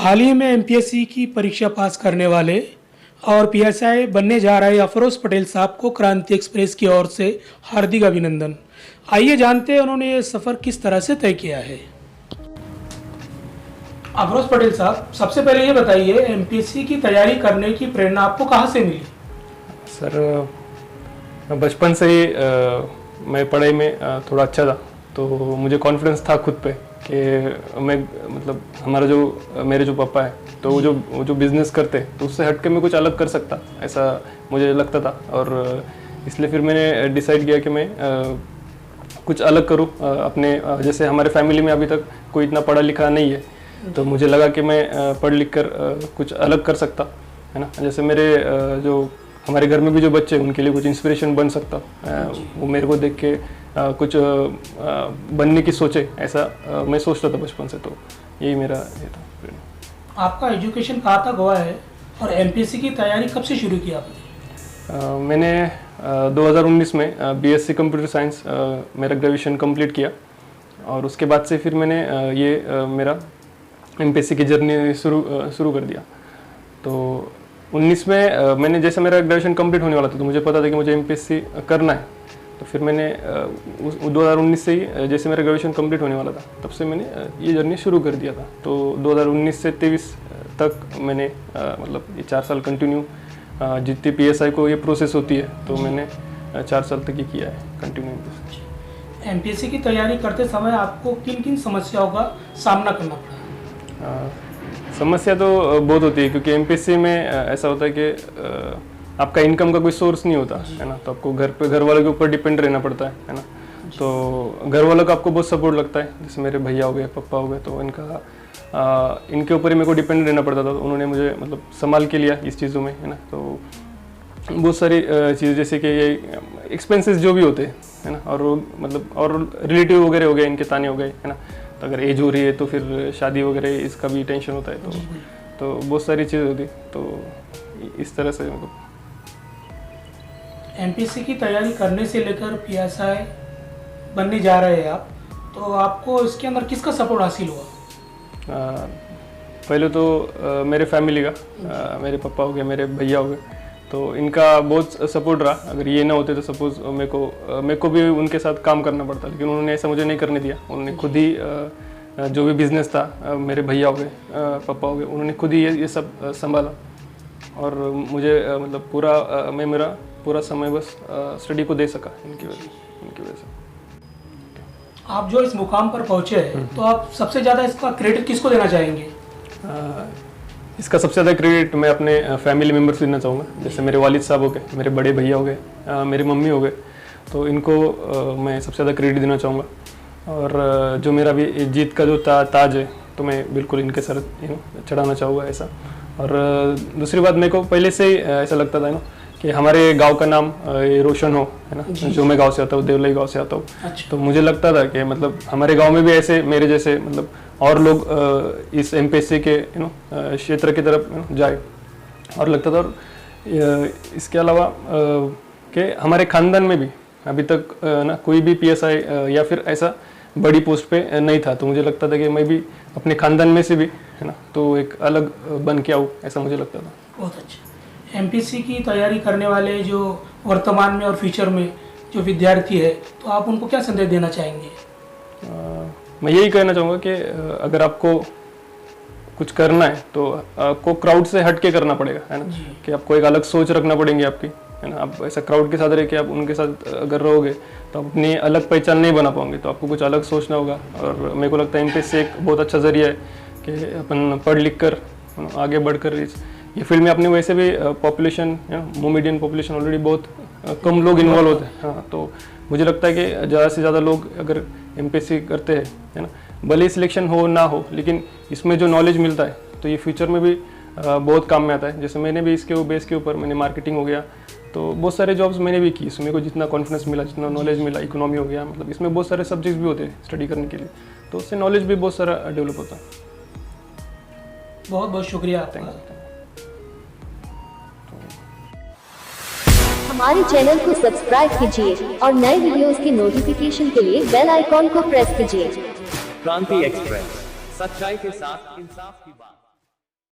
हाल ही में एमपीएससी की परीक्षा पास करने वाले और पीएसआई बनने जा रहे अफरोज पटेल साहब को क्रांति एक्सप्रेस की ओर से हार्दिक अभिनंदन। आइए जानते हैं उन्होंने ये सफ़र किस तरह से तय किया है। अफरोज पटेल साहब, सबसे पहले ये बताइए, एमपीएससी की तैयारी करने की प्रेरणा आपको कहाँ से मिली? सर, बचपन से ही मैं पढ़ाई में थोड़ा अच्छा था, तो मुझे कॉन्फिडेंस था खुद पे कि मैं मतलब मेरे जो पापा है तो वो जो बिज़नेस करते तो उससे हट के मैं कुछ अलग कर सकता, ऐसा मुझे लगता था। और इसलिए फिर मैंने डिसाइड किया कि मैं कुछ अलग करूं अपने जैसे हमारे फैमिली में अभी तक कोई इतना पढ़ा लिखा नहीं है, तो मुझे लगा कि मैं पढ़ लिख कर कुछ अलग कर सकता, है ना। जैसे मेरे जो हमारे घर में भी जो बच्चे हैं उनके लिए कुछ इंस्पिरेशन बन सकता, वो मेरे को देख के कुछ बनने की सोचे, ऐसा मैं सोचता था बचपन से। तो यही मेरा ये था। आपका एजुकेशन कहाँ तक हुआ है और एमपीएससी की तैयारी कब से शुरू की आपने? मैंने 2019 में बीएससी कंप्यूटर साइंस मेरा ग्रेजुएशन कंप्लीट किया, और उसके बाद से फिर मैंने मेरा एमपीएससी की जर्नी शुरू कर दिया। तो 19 में मैंने जैसे मेरा ग्रेजुएशन कंप्लीट होने वाला था, तो मुझे पता था कि मुझे एमपीएससी करना है। तो फिर मैंने 2019 से ही जैसे मेरा ग्रेजुएशन कंप्लीट होने वाला था तब से मैंने ये जर्नी शुरू कर दिया था। तो 2019 से 23 तक मैंने मतलब ये 4 साल कंटिन्यू जितनी पीएसआई को ये प्रोसेस होती है तो मैंने 4 साल तक ही किया है कंटिन्यू। एमपीएससी की तैयारी करते समय आपको किन किन समस्याओं का सामना करना पड़ा? समस्या तो बहुत होती है, क्योंकि एमपीएससी में ऐसा होता है कि आपका इनकम का कोई सोर्स नहीं होता है ना, तो आपको घर वालों के ऊपर डिपेंड रहना पड़ता है ना। तो घर वालों का आपको बहुत सपोर्ट लगता है, जैसे मेरे भैया हो गए, पापा हो गए, तो इनके ऊपर ही मेरे को डिपेंड रहना पड़ता था। तो उन्होंने मुझे मतलब संभाल के लिया इस चीज़ों में, है ना। तो बहुत सारी चीज़ जैसे कि ये एक्सपेंसेस जो भी होते हैं, है ना, और मतलब और रिलेटिव वगैरह हो गए, इनके ताने हो गए, है ना। तो अगर एज हो रही है तो फिर शादी वगैरह इसका भी टेंशन होता है, तो बहुत सारी चीज़ होती। तो इस तरह से मतलब एमपीएससी की तैयारी करने से लेकर पीएसआई बनने जा रहे हैं आप, तो आपको इसके अंदर किसका सपोर्ट हासिल हुआ? पहले तो मेरे फैमिली का, मेरे पापा हो गए, मेरे भैया हो गए, तो इनका बहुत सपोर्ट रहा। अगर ये ना होते तो सपोज मेरे को भी उनके साथ काम करना पड़ता, लेकिन उन्होंने ऐसा मुझे नहीं करने दिया। उन्होंने खुद ही जो भी बिज़नेस था, मेरे भैया हो गए, पापा हो गए, उन्होंने खुद ही ये सब संभाला। और मुझे मतलब मेरा पूरा समय बस स्टडी को दे सका इनकी वजह से। आप जो इस मुकाम पर पहुंचे हैं, तो आप सबसे ज़्यादा इसका क्रेडिट किसको देना चाहेंगे? इसका सबसे ज़्यादा क्रेडिट मैं अपने फैमिली मेम्बर्स को देना चाहूँगा। जैसे मेरे वालिद साहब हो गए, मेरे बड़े भैया हो गए, मेरी मम्मी हो गए, तो इनको मैं सबसे ज़्यादा क्रेडिट देना चाहूँगा। और जो मेरा भी जीत का जो ताज है, तो मैं बिल्कुल इनके सर चढ़ाना चाहूँगा ऐसा। और दूसरी बात, मेरे को पहले से ही ऐसा लगता था कि हमारे गांव का नाम ये रोशन हो, है ना। जो मैं गांव से आता हूँ, देवलाई गांव से आता हूँ। अच्छा। तो मुझे लगता था कि मतलब हमारे गांव में भी ऐसे मेरे जैसे मतलब और लोग इस एमपीएससी के क्षेत्र की तरफ जाए, और लगता था। और इसके अलावा कि हमारे खानदान में भी अभी तक ना कोई भी पीएसआई या फिर ऐसा बड़ी पोस्ट पे नहीं था, तो मुझे लगता था कि मैं भी अपने खानदान में से भी, है ना, तो एक अलग बन के आऊँ, ऐसा मुझे लगता था। बहुत अच्छा। एमपीएससी की तैयारी करने वाले जो वर्तमान में और फ्यूचर में जो विद्यार्थी है, तो आप उनको क्या संदेश देना चाहेंगे? मैं यही कहना चाहूँगा कि अगर आपको कुछ करना है तो आपको क्राउड से हट के करना पड़ेगा, है ना। कि आपको एक अलग सोच रखना पड़ेगी आपकी, है ना। आप ऐसा क्राउड के साथ रह के आप उनके साथ अगर रहोगे तो आप अपनी अलग पहचान नहीं बना पाओगे, तो आपको कुछ अलग सोचना होगा। और मेरे को लगता है एमपीएससी एक बहुत अच्छा जरिया है कि अपन पढ़ लिख कर आगे बढ़कर ये फील्ड में। अपने वैसे भी पॉपुलेशन, मोमेडियन पॉपुलेशन ऑलरेडी बहुत कम लोग इन्वॉल्व होते हैं, हाँ। तो मुझे लगता है कि ज़्यादा से ज़्यादा लोग अगर एमपीएससी करते हैं, है ना, भले सिलेक्शन हो ना हो, लेकिन इसमें जो नॉलेज मिलता है तो ये फ्यूचर में भी बहुत काम में आता है। जैसे मैंने भी इसके बेस के ऊपर मैंने मार्केटिंग हो गया, तो बहुत सारे जॉब्स मैंने भी की। इसमें को जितना कॉन्फिडेंस मिला, जितना नॉलेज मिला, इकोनॉमी हो गया, मतलब इसमें बहुत सारे सब्जेक्ट्स भी होते हैं स्टडी करने के लिए, तो उससे नॉलेज भी बहुत सारा डेवलप होता है। बहुत बहुत शुक्रिया आपका। हमारे चैनल को सब्सक्राइब कीजिए और नए वीडियोस की नोटिफिकेशन के लिए बेल आइकॉन को प्रेस कीजिए। क्रांति एक्सप्रेस, सच्चाई के साथ इंसाफ की बात।